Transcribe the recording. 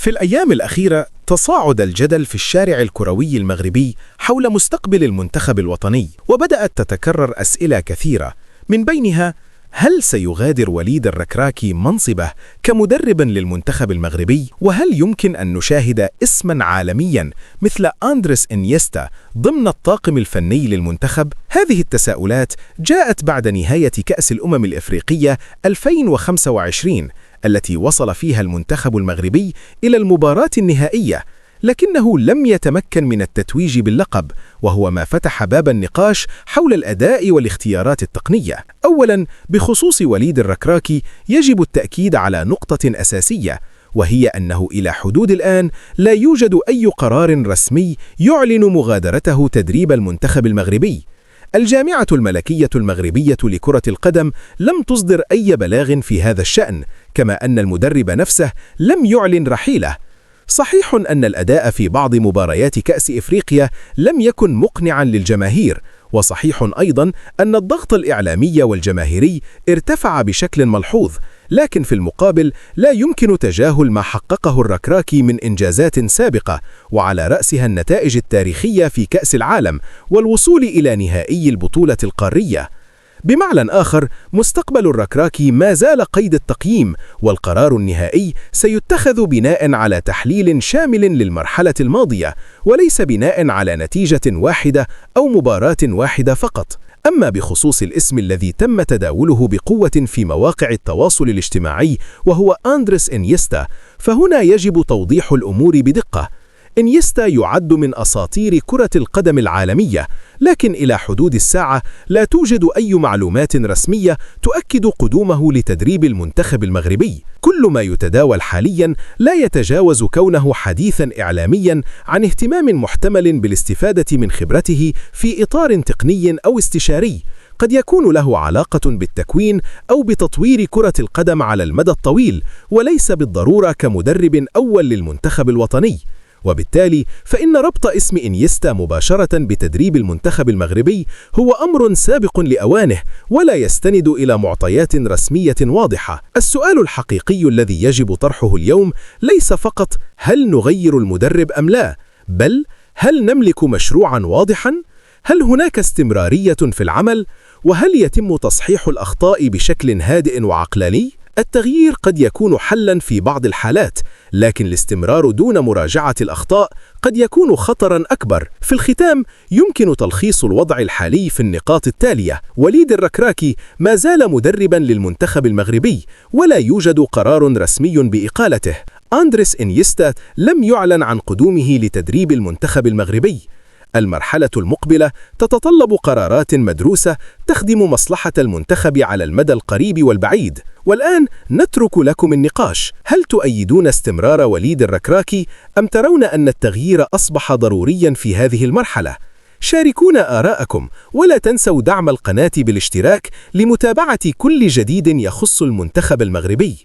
في الأيام الأخيرة تصاعد الجدل في الشارع الكروي المغربي حول مستقبل المنتخب الوطني، وبدأت تتكرر أسئلة كثيرة، من بينها: هل سيغادر وليد الركراكي منصبه كمدرب للمنتخب المغربي؟ وهل يمكن أن نشاهد اسماً عالمياً مثل أندريس إنيستا ضمن الطاقم الفني للمنتخب؟ هذه التساؤلات جاءت بعد نهاية كأس الأمم الإفريقية 2025 التي وصل فيها المنتخب المغربي إلى المباراة النهائية، لكنه لم يتمكن من التتويج باللقب، وهو ما فتح باب النقاش حول الأداء والاختيارات التقنية. أولاً، بخصوص وليد الركراكي يجب التأكيد على نقطة أساسية، وهي أنه إلى حدود الآن لا يوجد أي قرار رسمي يعلن مغادرته تدريب المنتخب المغربي. الجامعة الملكية المغربية لكرة القدم لم تصدر أي بلاغ في هذا الشأن، كما أن المدرب نفسه لم يعلن رحيله. صحيح أن الأداء في بعض مباريات كأس إفريقيا لم يكن مقنعاً للجماهير، وصحيح أيضاً أن الضغط الإعلامي والجماهيري ارتفع بشكل ملحوظ، لكن في المقابل لا يمكن تجاهل ما حققه الركراكي من إنجازات سابقة، وعلى رأسها النتائج التاريخية في كأس العالم والوصول إلى نهائي البطولة القارية. بمعنى آخر، مستقبل الركراكي ما زال قيد التقييم، والقرار النهائي سيتخذ بناء على تحليل شامل للمرحلة الماضية، وليس بناء على نتيجة واحدة أو مباراة واحدة فقط. أما بخصوص الاسم الذي تم تداوله بقوة في مواقع التواصل الاجتماعي وهو أندريس إنيستا، فهنا يجب توضيح الأمور بدقة. إنيستا يعد من أساطير كرة القدم العالمية، لكن إلى حدود الساعة لا توجد أي معلومات رسمية تؤكد قدومه لتدريب المنتخب المغربي. كل ما يتداول حالياً لا يتجاوز كونه حديثاً إعلامياً عن اهتمام محتمل بالاستفادة من خبرته في إطار تقني أو استشاري، قد يكون له علاقة بالتكوين أو بتطوير كرة القدم على المدى الطويل، وليس بالضرورة كمدرب أول للمنتخب الوطني. وبالتالي فإن ربط اسم إنيستا مباشرة بتدريب المنتخب المغربي هو أمر سابق لأوانه، ولا يستند إلى معطيات رسمية واضحة. السؤال الحقيقي الذي يجب طرحه اليوم ليس فقط هل نغير المدرب أم لا، بل هل نملك مشروعا واضحا؟ هل هناك استمرارية في العمل؟ وهل يتم تصحيح الأخطاء بشكل هادئ وعقلاني؟ التغيير قد يكون حلاً في بعض الحالات، لكن الاستمرار دون مراجعة الأخطاء قد يكون خطراً أكبر. في الختام، يمكن تلخيص الوضع الحالي في النقاط التالية: وليد الركراكي ما زال مدرباً للمنتخب المغربي، ولا يوجد قرار رسمي بإقالته. أندريس إنيستا لم يعلن عن قدومه لتدريب المنتخب المغربي. المرحلة المقبلة تتطلب قرارات مدروسة تخدم مصلحة المنتخب على المدى القريب والبعيد. والآن نترك لكم النقاش: هل تؤيدون استمرار وليد الركراكي أم ترون أن التغيير أصبح ضروريا في هذه المرحلة؟ شاركونا آراءكم، ولا تنسوا دعم القناة بالاشتراك لمتابعة كل جديد يخص المنتخب المغربي.